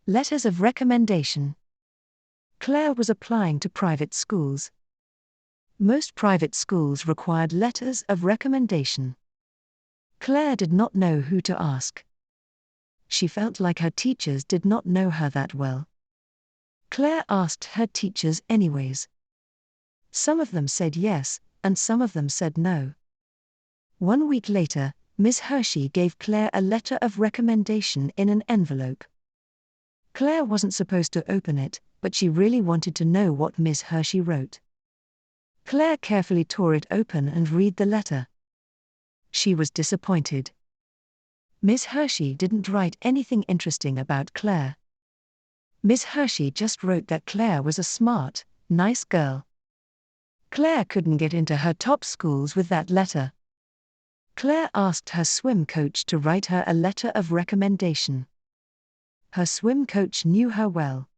Letters of recommendation. Claire was applying to private schools. Most private schools required letters of recommendation. Claire did not know who to ask. She felt like her teachers did not know her that well. Claire asked her teachers anyways. Some of them said yes, and some of them said no. 1 week later, Miss Hershey gave Claire a letter of recommendation in an envelope. Claire wasn't supposed to open it, but she really wanted to know what Miss Hershey wrote. Claire carefully tore it open and read the letter. She was disappointed. Miss Hershey didn't write anything interesting about Claire. Miss Hershey just wrote that Claire was a smart, nice girl. Claire couldn't get into her top schools with that letter. Claire asked her swim coach to write her a letter of recommendation. Her swim coach knew her well.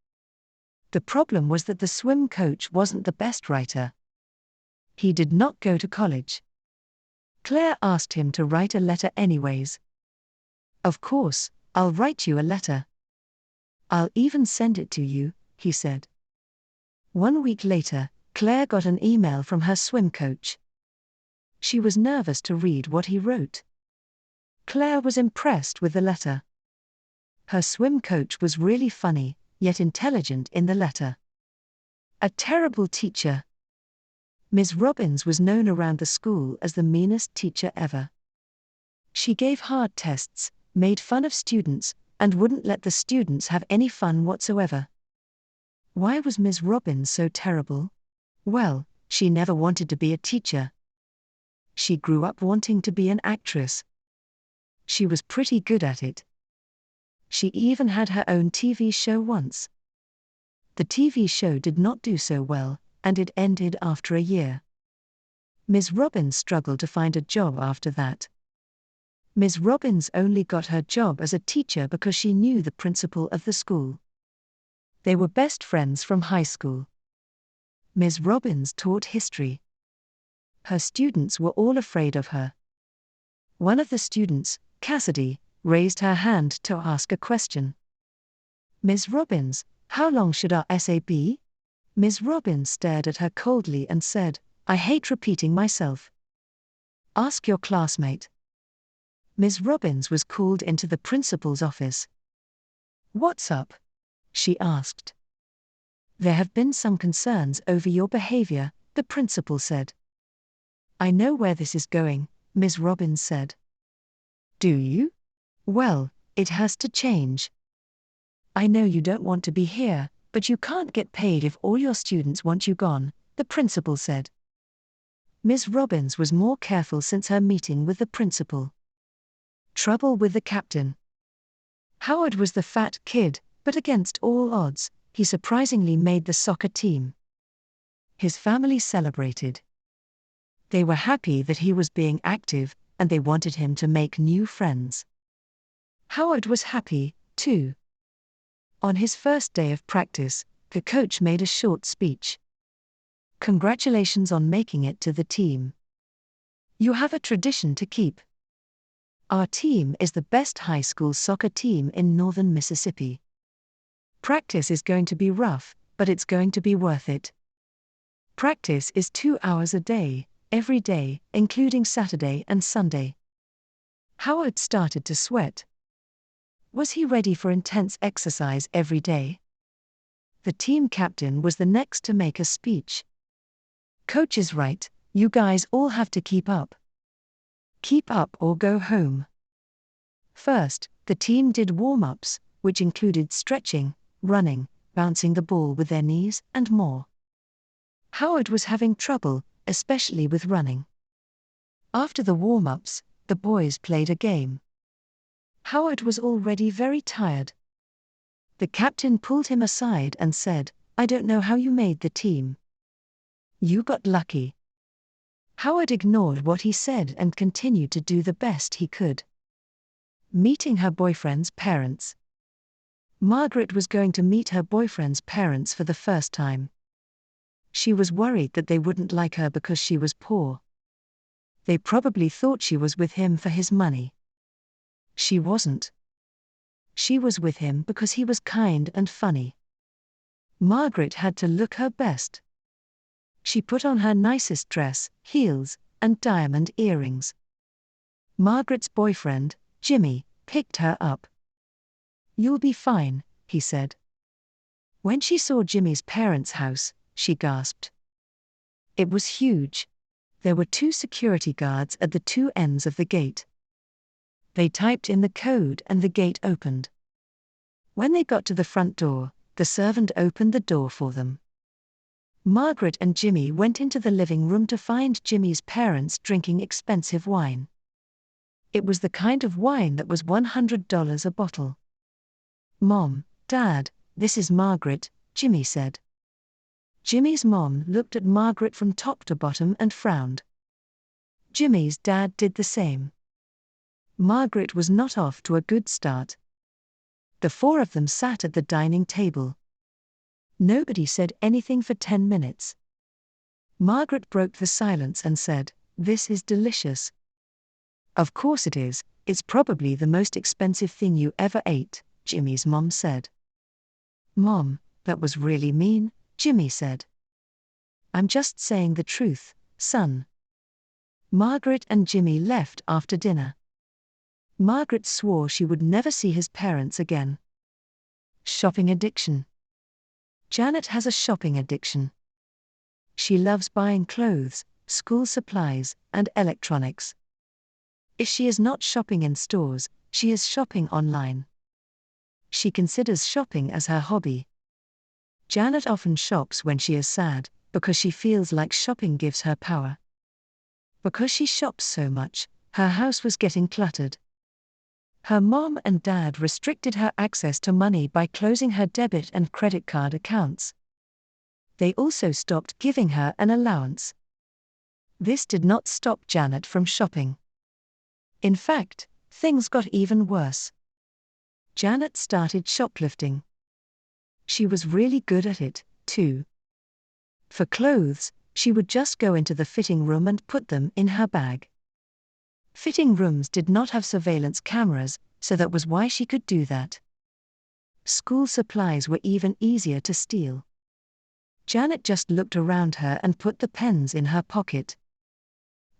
The problem was that the swim coach wasn't the best writer. He did not go to college. Claire asked him to write a letter anyways. "Of course, I'll write you a letter. I'll even send it to you," he said. 1 week later, Claire got an email from her swim coach. She was nervous to read what he wrote. Claire was impressed with the letter. Her swim coach was really funny, yet intelligent in the letter. A terrible teacher. Ms. Robbins was known around the school as the meanest teacher ever. She gave hard tests, made fun of students, and wouldn't let the students have any fun whatsoever. Why was Ms. Robbins so terrible? Well, she never wanted to be a teacher. She grew up wanting to be an actress. She was pretty good at it. She even had her own TV show once. The TV show did not do so well, and it ended after a year. Ms. Robbins struggled to find a job after that. Ms. Robbins only got her job as a teacher because she knew the principal of the school. They were best friends from high school. Ms. Robbins taught history. Her students were all afraid of her. One of the students, Cassidy, raised her hand to ask a question. "Ms. Robbins, how long should our essay be?" Ms. Robbins stared at her coldly and said, "I hate repeating myself. Ask your classmate." Ms. Robbins was called into the principal's office. "What's up?" she asked. "There have been some concerns over your behavior," the principal said. "I know where this is going," Ms. Robbins said. "Do you? Well, it has to change. I know you don't want to be here, but you can't get paid if all your students want you gone," the principal said. Ms. Robbins was more careful since her meeting with the principal. Trouble with the captain. Howard was the fat kid, but against all odds, he surprisingly made the soccer team. His family celebrated. They were happy that he was being active, and they wanted him to make new friends. Howard was happy, too. On his first day of practice, the coach made a short speech. "Congratulations on making it to the team. You have a tradition to keep. Our team is the best high school soccer team in northern Mississippi. Practice is going to be rough, but it's going to be worth it. Practice is 2 hours a day, every day, including Saturday and Sunday." Howard started to sweat. Was he ready for intense exercise every day? The team captain was the next to make a speech. "Coach is right, you guys all have to keep up. Keep up or go home." First, the team did warm-ups, which included stretching, running, bouncing the ball with their knees, and more. Howard was having trouble, especially with running. After the warm-ups, the boys played a game. Howard was already very tired. The captain pulled him aside and said, "I don't know how you made the team. You got lucky." Howard ignored what he said and continued to do the best he could. Meeting her boyfriend's parents. Margaret was going to meet her boyfriend's parents for the first time. She was worried that they wouldn't like her because she was poor. They probably thought she was with him for his money. She wasn't. She was with him because he was kind and funny. Margaret had to look her best. She put on her nicest dress, heels, and diamond earrings. Margaret's boyfriend, Jimmy, picked her up. "You'll be fine," he said. When she saw Jimmy's parents' house, she gasped. It was huge. There were 2 security guards at the 2 ends of the gate. They typed in the code and the gate opened. When they got to the front door, the servant opened the door for them. Margaret and Jimmy went into the living room to find Jimmy's parents drinking expensive wine. It was the kind of wine that was $100 a bottle. "Mom, Dad, this is Margaret," Jimmy said. Jimmy's mom looked at Margaret from top to bottom and frowned. Jimmy's dad did the same. Margaret was not off to a good start. The 4 of them sat at the dining table. Nobody said anything for 10 minutes. Margaret broke the silence and said, "This is delicious." "Of course it is, it's probably the most expensive thing you ever ate," Jimmy's mom said. "Mom, that was really mean," Jimmy said. "I'm just saying the truth, son." Margaret and Jimmy left after dinner. Margaret swore she would never see his parents again. Shopping addiction. Janet has a shopping addiction. She loves buying clothes, school supplies, and electronics. If she is not shopping in stores, she is shopping online. She considers shopping as her hobby. Janet often shops when she is sad, because she feels like shopping gives her power. Because she shops so much, her house was getting cluttered. Her mom and dad restricted her access to money by closing her debit and credit card accounts. They also stopped giving her an allowance. This did not stop Janet from shopping. In fact, things got even worse. Janet started shoplifting. She was really good at it, too. For clothes, she would just go into the fitting room and put them in her bag. Fitting rooms did not have surveillance cameras, so that was why she could do that. School supplies were even easier to steal. Janet just looked around her and put the pens in her pocket.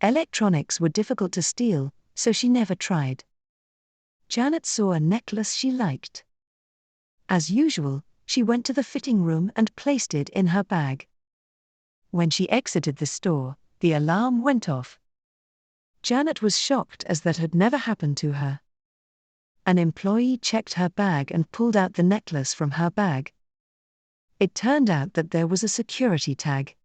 Electronics were difficult to steal, so she never tried. Janet saw a necklace she liked. As usual, she went to the fitting room and placed it in her bag. When she exited the store, the alarm went off. Janet was shocked as that had never happened to her. An employee checked her bag and pulled out the necklace from her bag. It turned out that there was a security tag.